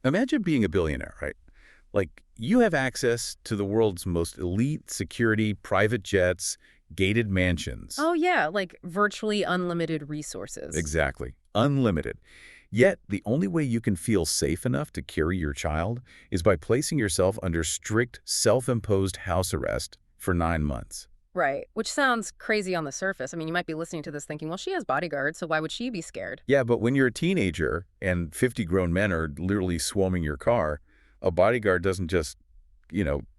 Imagine being a billionaire, right? Like, you have access to the world's most elite security, private jets, gated mansions. Oh, yeah, like virtually unlimited resources. Exactly. Unlimited. Yet, the only way you can feel safe enough to carry your child is by placing yourself under strict, self-imposed house arrest for 9 months. Right, which sounds crazy on the surface. I mean, you might be listening to this thinking, well, she has bodyguards, so why would she be scared? Yeah, but when you're a teenager and 50 grown men are literally swarming your car, a bodyguard doesn't just,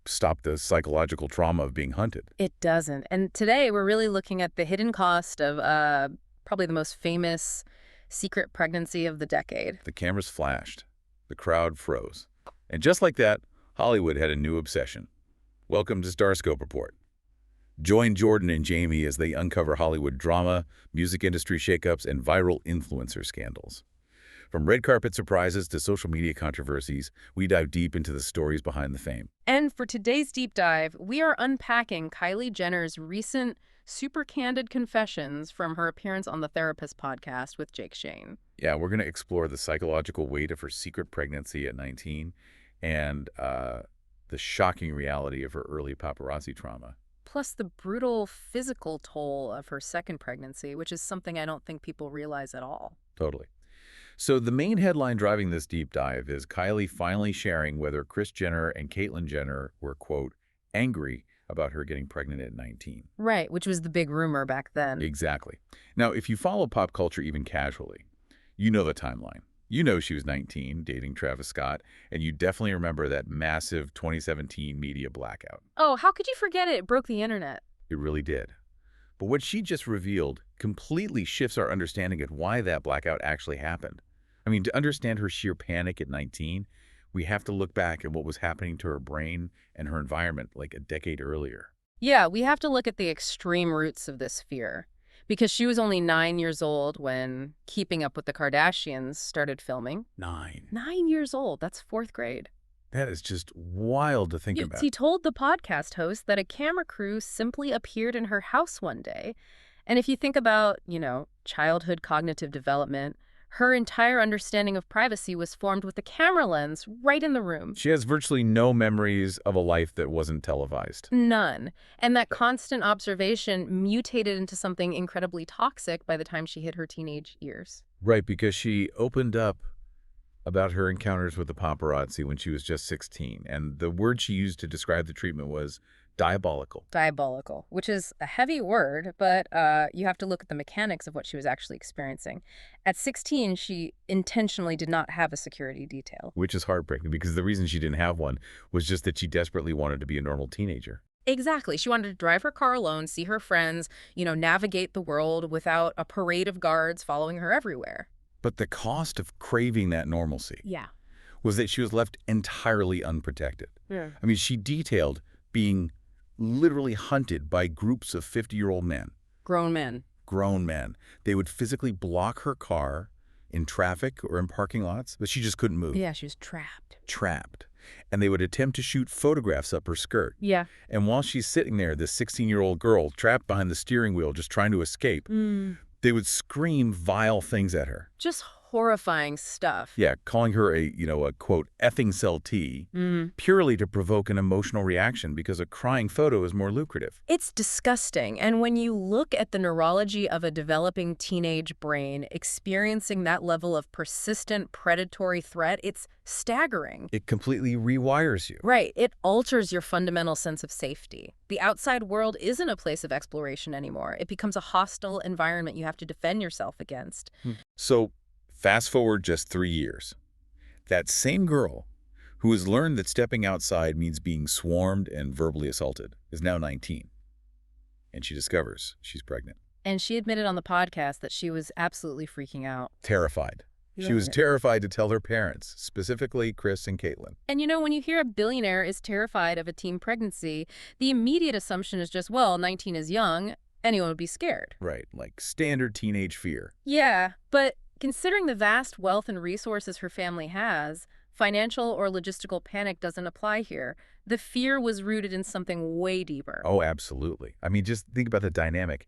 stop the psychological trauma of being hunted. It doesn't. And today we're really looking at the hidden cost of probably the most famous secret pregnancy of the decade. The cameras flashed. The crowd froze. And just like that, Hollywood had a new obsession. Welcome to Starscope Report. Join Jordan and Jamie as they uncover Hollywood drama, music industry shakeups, and viral influencer scandals. From red carpet surprises to social media controversies, we dive deep into the stories behind the fame. And for today's deep dive, we are unpacking Kylie Jenner's recent super candid confessions from her appearance on the Therapuss podcast with Jake Shane. Yeah, we're going to explore the psychological weight of her secret pregnancy at 19 and the shocking reality of her early paparazzi trauma. Plus the brutal physical toll of her second pregnancy, which is something I don't think people realize at all. Totally. So the main headline driving this deep dive is Kylie finally sharing whether Kris Jenner and Caitlyn Jenner were, quote, angry about her getting pregnant at 19. Right, which was the big rumor back then. Exactly. Now, if you follow pop culture even casually, you know the timeline. You know she was 19, dating Travis Scott, and you definitely remember that massive 2017 media blackout. Oh, how could you forget it? It broke the internet. It really did. But what she just revealed completely shifts our understanding of why that blackout actually happened. I mean, to understand her sheer panic at 19, we have to look back at what was happening to her brain and her environment like a decade earlier. Yeah, we have to look at the extreme roots of this fear. Because she was only 9 years old when Keeping Up with the Kardashians started filming. 9. 9 years old. That's fourth grade. That is just wild to think about. He told the podcast host that a camera crew simply appeared in her house one day. And if you think about, childhood cognitive development, her entire understanding of privacy was formed with the camera lens right in the room. She has virtually no memories of a life that wasn't televised. None. And that constant observation mutated into something incredibly toxic by the time she hit her teenage years. Right, because she opened up about her encounters with the paparazzi when she was just 16. And the word she used to describe the treatment was diabolical. Diabolical, which is a heavy word, but you have to look at the mechanics of what she was actually experiencing. At 16, she intentionally did not have a security detail. Which is heartbreaking because the reason she didn't have one was just that she desperately wanted to be a normal teenager. Exactly. She wanted to drive her car alone, see her friends, navigate the world without a parade of guards following her everywhere. But the cost of craving that normalcy was that she was left entirely unprotected. Yeah. I mean, she detailed being literally hunted by groups of 50-year-old men. Grown men. Grown men. They would physically block her car in traffic or in parking lots, but she just couldn't move. Yeah, she was trapped. Trapped. And they would attempt to shoot photographs up her skirt. Yeah. And while she's sitting there, this 16-year-old girl trapped behind the steering wheel just trying to escape, they would scream vile things at her. Just horrifying stuff. Yeah, calling her a quote, effing cell-T, purely to provoke an emotional reaction because a crying photo is more lucrative. It's disgusting. And when you look at the neurology of a developing teenage brain experiencing that level of persistent predatory threat, it's staggering. It completely rewires you. Right. It alters your fundamental sense of safety. The outside world isn't a place of exploration anymore. It becomes a hostile environment you have to defend yourself against. So, fast forward just 3 years. That same girl who has learned that stepping outside means being swarmed and verbally assaulted is now 19. And she discovers she's pregnant. And she admitted on the podcast that she was absolutely freaking out. Terrified. She was terrified to tell her parents, specifically Kris and Caitlyn. And when you hear a billionaire is terrified of a teen pregnancy, the immediate assumption is just, well, 19 is young, anyone would be scared. Right, like standard teenage fear. Yeah, but considering the vast wealth and resources her family has, financial or logistical panic doesn't apply here. The fear was rooted in something way deeper. Oh, absolutely. I mean, just think about the dynamic.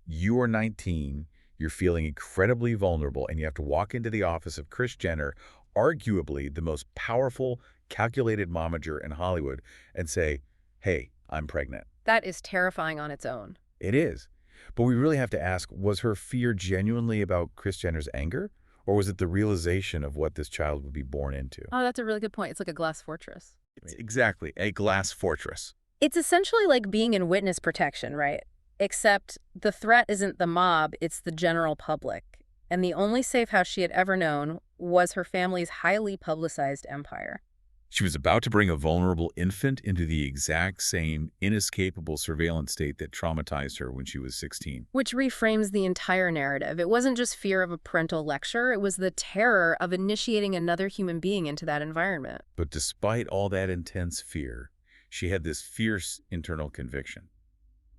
You are 19, you're feeling incredibly vulnerable, and you have to walk into the office of Kris Jenner, arguably the most powerful, calculated momager in Hollywood, and say, hey, I'm pregnant. That is terrifying on its own. It is. But we really have to ask, was her fear genuinely about Kris Jenner's anger? Or was it the realization of what this child would be born into? Oh, that's a really good point. It's like a glass fortress. It's exactly a glass fortress. It's essentially like being in witness protection, right? Except the threat isn't the mob, it's the general public. And the only safe house she had ever known was her family's highly publicized empire. She was about to bring a vulnerable infant into the exact same inescapable surveillance state that traumatized her when she was 16. Which reframes the entire narrative. It wasn't just fear of a parental lecture, it was the terror of initiating another human being into that environment. But despite all that intense fear, she had this fierce internal conviction.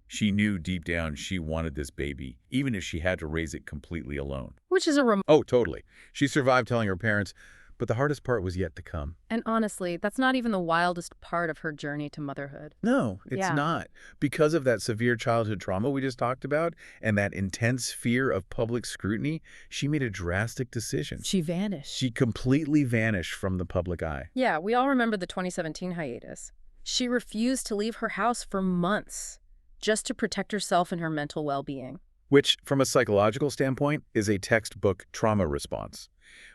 She knew deep down she wanted this baby, even if she had to raise it completely alone. Which is a Oh, totally. She survived telling her parents, but the hardest part was yet to come. And honestly, that's not even the wildest part of her journey to motherhood. No, it's not. Because of that severe childhood trauma we just talked about and that intense fear of public scrutiny, she made a drastic decision. She vanished. She completely vanished from the public eye. Yeah, we all remember the 2017 hiatus. She refused to leave her house for months just to protect herself and her mental well-being. Which, from a psychological standpoint, is a textbook trauma response.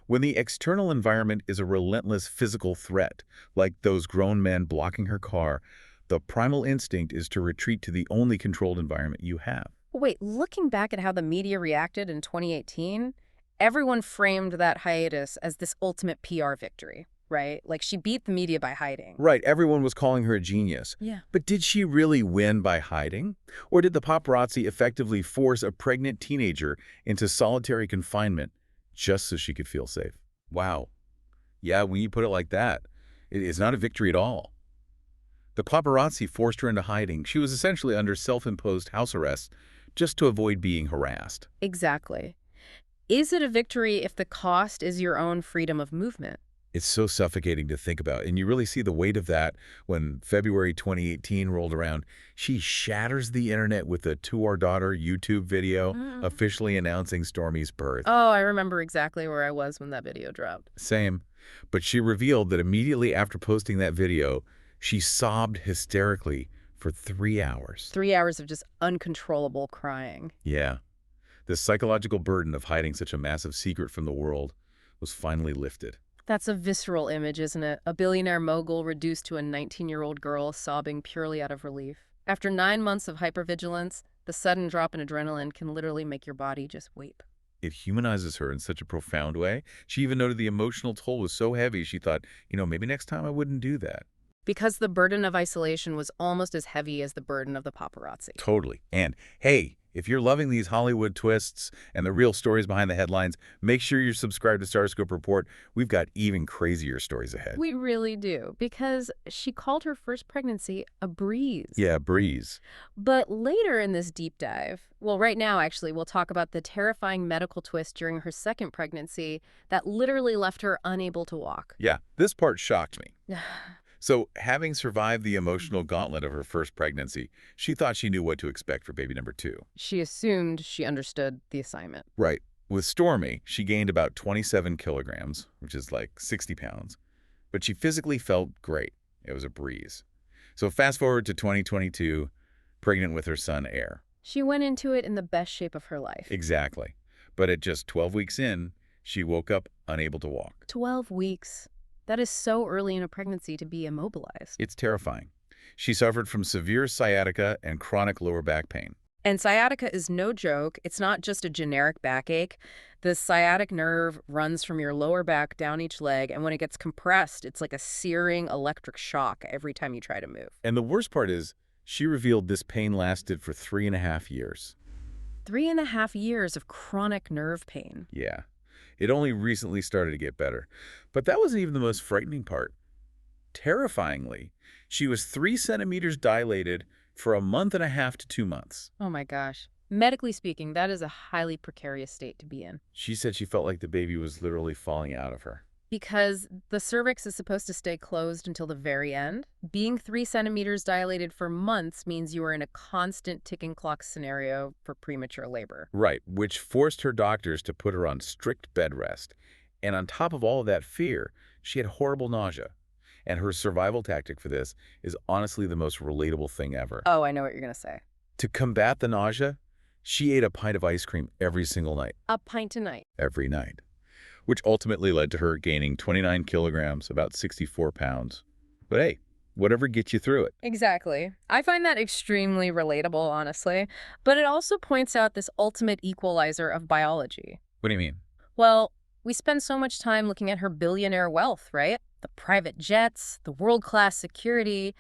When the external environment is a relentless physical threat, like those grown men blocking her car, the primal instinct is to retreat to the only controlled environment you have. Wait, looking back at how the media reacted in 2018, everyone framed that hiatus as this ultimate PR victory, right? Like she beat the media by hiding. Right, everyone was calling her a genius. Yeah. But did she really win by hiding? Or did the paparazzi effectively force a pregnant teenager into solitary confinement just so she could feel safe? Wow. Yeah, when you put it like that, it's not a victory at all. The paparazzi forced her into hiding. She was essentially under self-imposed house arrest just to avoid being harassed. Exactly. Is it a victory if the cost is your own freedom of movement? It's so suffocating to think about, and you really see the weight of that when February 2018 rolled around. She shatters the internet with a To Our Daughter YouTube video officially announcing Stormi's birth. Oh, I remember exactly where I was when that video dropped. Same. But she revealed that immediately after posting that video, she sobbed hysterically for 3 hours. 3 hours of just uncontrollable crying. Yeah. The psychological burden of hiding such a massive secret from the world was finally lifted. That's a visceral image, isn't it? A billionaire mogul reduced to a 19-year-old girl sobbing purely out of relief. After 9 months of hypervigilance, the sudden drop in adrenaline can literally make your body just weep. It humanizes her in such a profound way. She even noted the emotional toll was so heavy, she thought, maybe next time I wouldn't do that. Because the burden of isolation was almost as heavy as the burden of the paparazzi. Totally. And, hey, if you're loving these Hollywood twists and the real stories behind the headlines, make sure you're subscribed to Starscope Report. We've got even crazier stories ahead. We really do, because she called her first pregnancy a breeze. Yeah, breeze. But later in this deep dive, well, right now, actually, we'll talk about the terrifying medical twist during her second pregnancy that literally left her unable to walk. Yeah, this part shocked me. So, having survived the emotional gauntlet of her first pregnancy, she thought she knew what to expect for baby number 2. She assumed she understood the assignment. Right. With Stormi, she gained about 27 kilograms, which is like 60 pounds. But she physically felt great. It was a breeze. So fast forward to 2022, pregnant with her son, Aire. She went into it in the best shape of her life. Exactly. But at just 12 weeks in, she woke up unable to walk. 12 weeks. That is so early in a pregnancy to be immobilized. It's terrifying. She suffered from severe sciatica and chronic lower back pain. And sciatica is no joke. It's not just a generic backache. The sciatic nerve runs from your lower back down each leg, and when it gets compressed, it's like a searing electric shock every time you try to move. And the worst part is, she revealed this pain lasted for 3.5 years. 3.5 years of chronic nerve pain. Yeah. It only recently started to get better. But that wasn't even the most frightening part. Terrifyingly, she was 3 centimeters dilated for 1.5 to 2 months. Oh my gosh. Medically speaking, that is a highly precarious state to be in. She said she felt like the baby was literally falling out of her. Because the cervix is supposed to stay closed until the very end. Being 3 centimeters dilated for months means you are in a constant ticking clock scenario for premature labor. Right, which forced her doctors to put her on strict bed rest. And on top of all of that fear, she had horrible nausea. And her survival tactic for this is honestly the most relatable thing ever. Oh, I know what you're going to say. To combat the nausea, she ate a pint of ice cream every single night. A pint a night. Every night. Which ultimately led to her gaining 29 kilograms, about 64 pounds. But hey, whatever gets you through it. Exactly. I find that extremely relatable, honestly. But it also points out this ultimate equalizer of biology. What do you mean? Well, we spend so much time looking at her billionaire wealth, right? The private jets, the world-class security.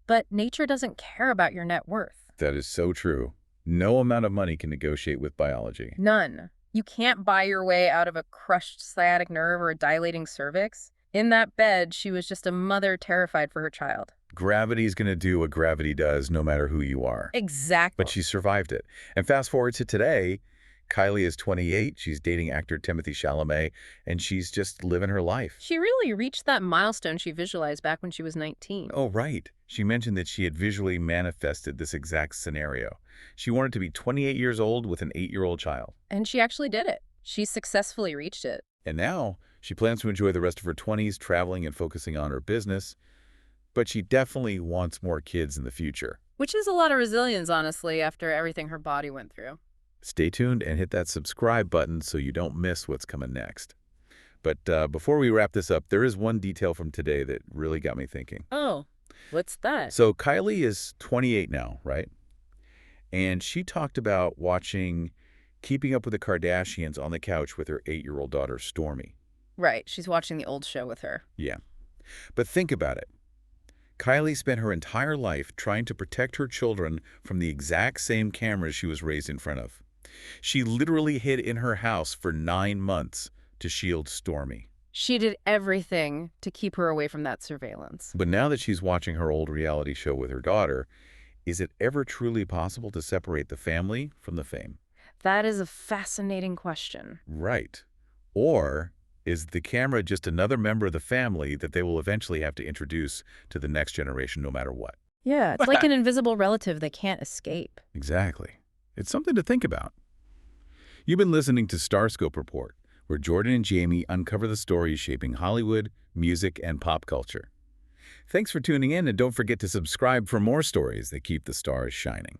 But nature doesn't care about your net worth. That is so true. No amount of money can negotiate with biology. None. You can't buy your way out of a crushed sciatic nerve or a dilating cervix. In that bed, she was just a mother terrified for her child. Gravity's going to do what gravity does no matter who you are. Exactly. But she survived it. And fast forward to today, Kylie is 28, she's dating actor Timothée Chalamet, and she's just living her life. She really reached that milestone she visualized back when she was 19. Oh, right. She mentioned that she had visually manifested this exact scenario. She wanted to be 28 years old with an 8-year-old child. And she actually did it. She successfully reached it. And now, she plans to enjoy the rest of her 20s traveling and focusing on her business. But she definitely wants more kids in the future. Which is a lot of resilience, honestly, after everything her body went through. Stay tuned and hit that subscribe button so you don't miss what's coming next. But before we wrap this up, there is one detail from today that really got me thinking. Oh, what's that? So Kylie is 28 now, right? And she talked about watching Keeping Up with the Kardashians on the couch with her 8-year-old daughter, Stormi. Right, she's watching the old show with her. Yeah. But think about it. Kylie spent her entire life trying to protect her children from the exact same cameras she was raised in front of. She literally hid in her house for 9 months to shield Stormi. She did everything to keep her away from that surveillance. But now that she's watching her old reality show with her daughter, is it ever truly possible to separate the family from the fame? That is a fascinating question. Right. Or is the camera just another member of the family that they will eventually have to introduce to the next generation no matter what? Yeah, it's like an invisible relative they can't escape. Exactly. It's something to think about. You've been listening to Starscope Report, where Jordan and Jamie uncover the stories shaping Hollywood, music, and pop culture. Thanks for tuning in, and don't forget to subscribe for more stories that keep the stars shining.